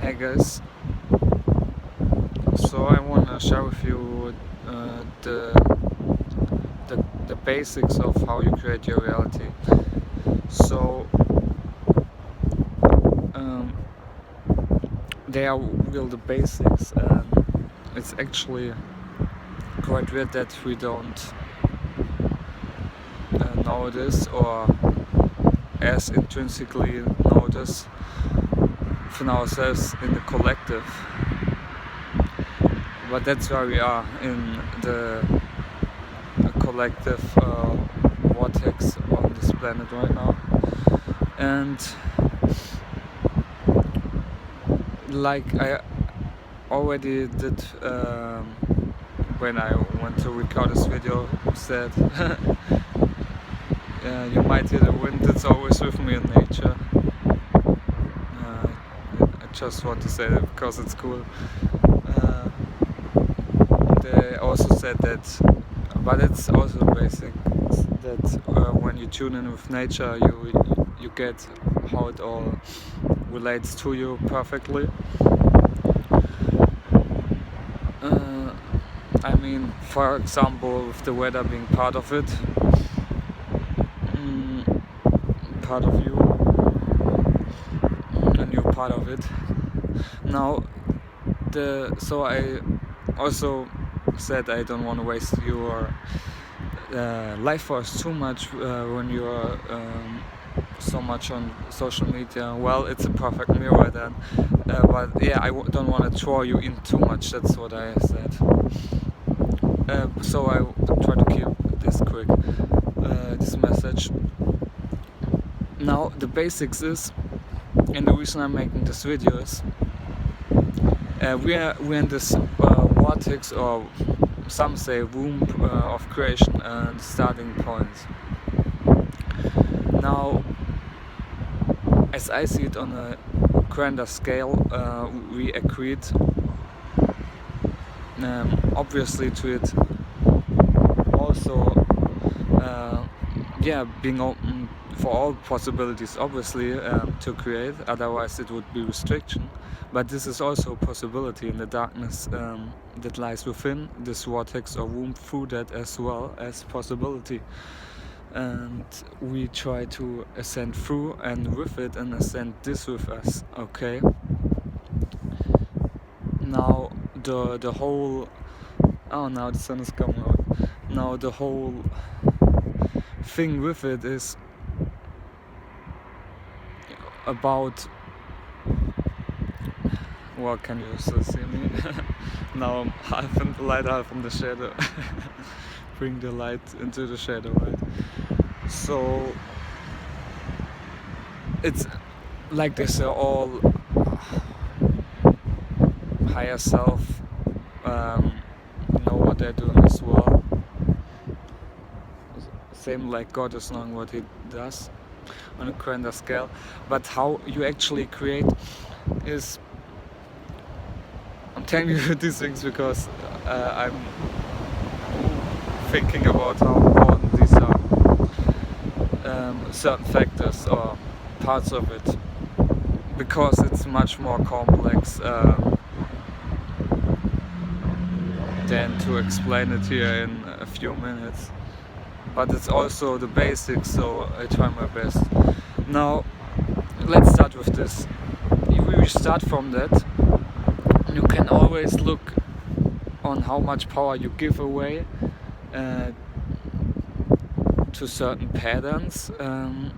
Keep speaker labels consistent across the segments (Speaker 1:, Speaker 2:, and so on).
Speaker 1: Hey guys, so I want to share with you the basics of how you create your reality. So um, they are real the basics, and it's actually quite weird that we don't know this or as intrinsically know this from ourselves in the collective. But that's where we are in the collective vortex on this planet right now. And like I already did when I went to record this video, said you might hear the wind. It's always with me in nature. I just want to say that because it's cool. They also said that, but it's also basic, that when you tune in with nature, you get how it all relates to you perfectly. I mean, for example, with the weather being part of it, part of you, and you're part of it. Now, so I also said I don't want to waste your life force too much when you're so much on social media. Well, it's a perfect mirror then, but yeah, I don't want to throw you in too much. That's what I said. So I try to keep this quick, this message. Now the basics is, and the reason I'm making this video is, we're in this vortex, or some say womb of creation and starting point. Now, as I see it on a grander scale, we agreed obviously to it also being open for all possibilities, obviously, to create, otherwise it would be restriction. But this is also a possibility in the darkness that lies within this vortex or womb, through that as well as possibility. And we try to ascend through and with it, and ascend this with us, okay? Now the whole, oh, now the sun is coming out. Now the whole thing with it is about, well, can you still see me? Now I'm half in the light, half in the shadow. Bring the light into the shadow, right? So it's like they say, all higher self know what they're doing as well. Same like God is knowing what he does on a grander scale. But how you actually create is, I'm telling you these things because I'm thinking about how important these are, certain factors or parts of it, because it's much more complex than to explain it here in a few minutes. But it's also the basics, so I try my best. Now, let's start with this. We start from that. You can always look on how much power you give away to certain patterns, and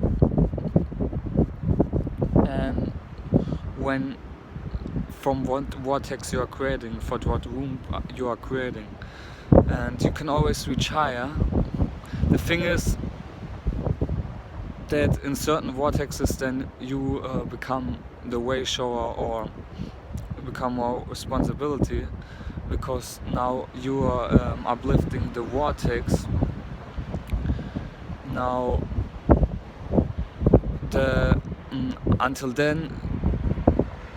Speaker 1: when, from what vortex you are creating, for what womb you are creating, and you can always reach higher. The thing is that in certain vortexes then you become the way shower or become more responsibility, because now you are uplifting the vortex. Now until then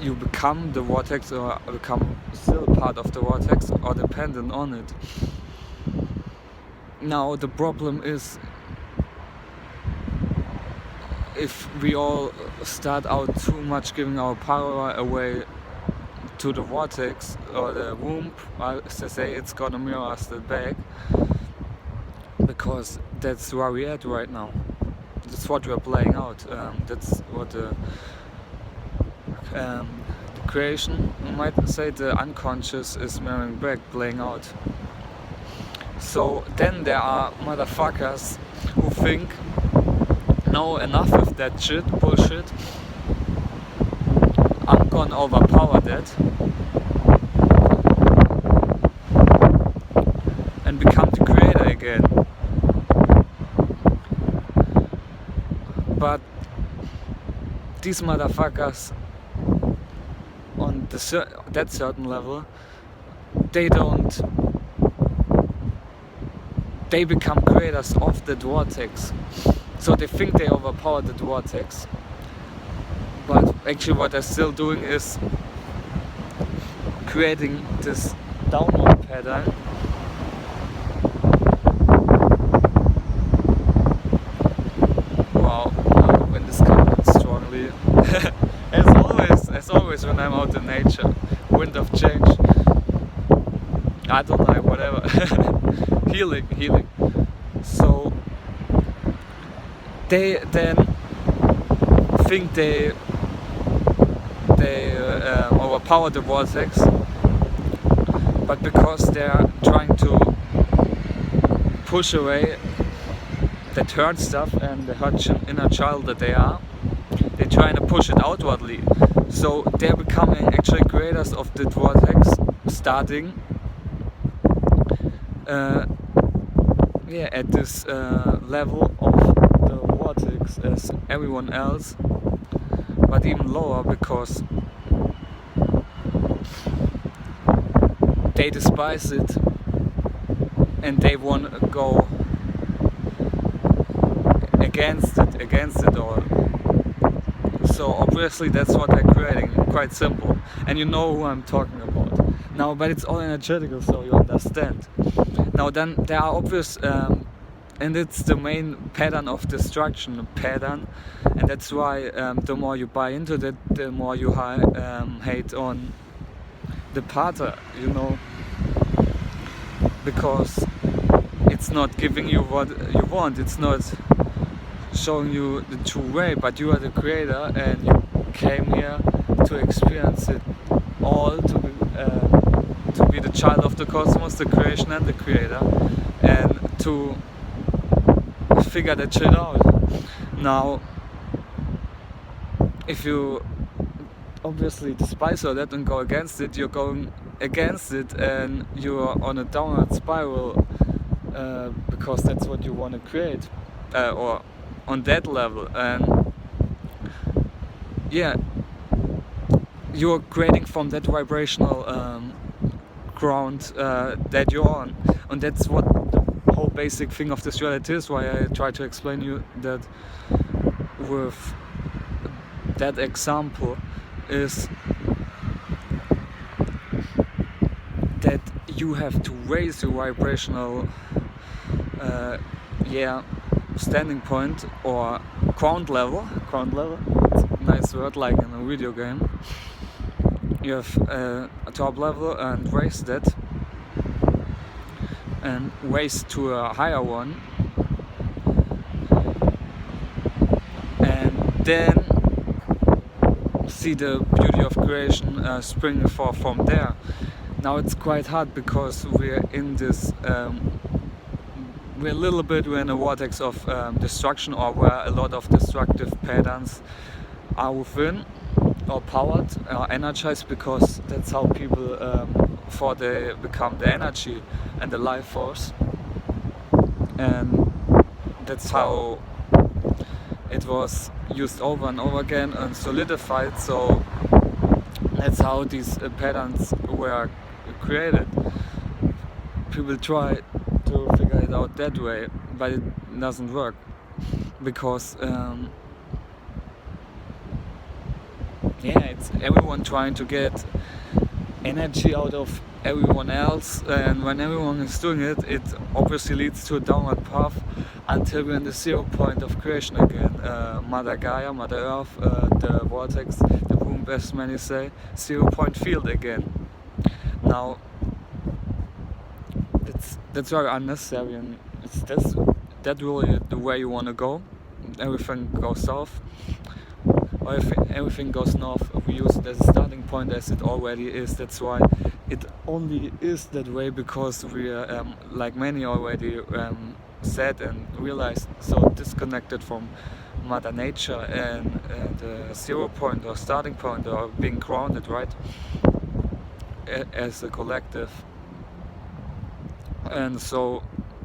Speaker 1: you become the vortex, or become still part of the vortex or dependent on it. Now the problem is, if we all start out too much giving our power away to the vortex or the womb, as they say, it's gonna mirror us that back, because that's where we're at right now. That's what we're playing out. That's what the creation, you might say, the unconscious is mirroring back, playing out. So then there are motherfuckers who think, no, enough of that shit, bullshit, I'm gonna overpower that and become the creator again. But these motherfuckers on that certain level, they become creators of the vortex. So they think they overpower the vortex, but actually what they're still doing is creating this downward pattern. Wow, wind is coming strongly. as always when I'm out in nature, wind of change. I don't know, whatever. healing. So they then think they overpower the vortex, but because they're trying to push away that hurt stuff and the hurt inner child that they are, they're trying to push it outwardly. So they're becoming actually creators of the vortex, starting at this level of the vortex as everyone else, but even lower, because they despise it and they want to go against it all. So obviously that's what they're creating, quite simple. And you know who I'm talking about. Now, but it's all energetical, so you understand. Now then there are obvious, and it's the main pattern of destruction pattern, and that's why the more you buy into that, the more you hate on the pattern, you know, because it's not giving you what you want, it's not showing you the true way, but you are the creator and you came here to experience it all, to be the child of the cosmos, the creation and the creator, and to figure that shit out. Now, if you obviously despise all that and go against it, you're going against it and you're on a downward spiral, because that's what you want to create, or on that level. And yeah, you're creating from that vibrational ground that you're on, and that's what the whole basic thing of this reality is. Why I try to explain you that with that example is that you have to raise your vibrational standing point, or ground level, it's a nice word like in a video game. You have a top level and raise that and raise to a higher one, and then see the beauty of creation springing forth from there. Now it's quite hard because we're in this we're in a vortex of destruction, or where a lot of destructive patterns are within, or powered, or energized, because that's how people before they become the energy and the life force, and that's how it was used over and over again and solidified. So that's how these patterns were created. People try to figure it out that way, but it doesn't work, because it's everyone trying to get energy out of everyone else, and when everyone is doing it, it obviously leads to a downward path until we're in the 0 point of creation again. Mother Gaia, Mother Earth, the vortex, the womb up, as many say, 0-point field again. Now, that's very unnecessary, and it's that really the way you want to go. Everything goes south, or if everything goes north, we use it as a starting point, as it already is. That's why it only is that way, because we are, like many already said and realized, so disconnected from Mother Nature and the 0 point or starting point, or being grounded, right, as a collective. And so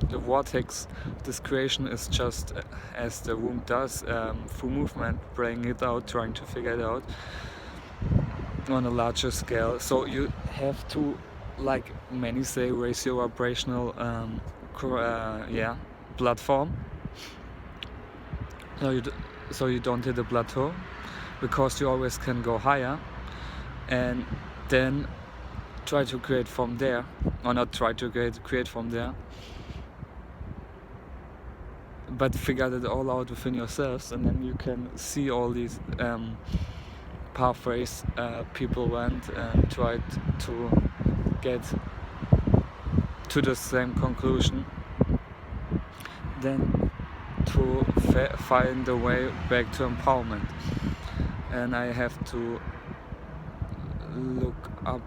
Speaker 1: the vortex, this creation, is just as the womb does, through movement, bringing it out, trying to figure it out on a larger scale. So you have to, like many say, raise your vibrational platform, so you don't hit a plateau, because you always can go higher, and then try to create from there, or not try to create from there, but figure it all out within yourselves, and then you can see all these pathways people went and tried to get to the same conclusion, then to find a way back to empowerment. And I have to look up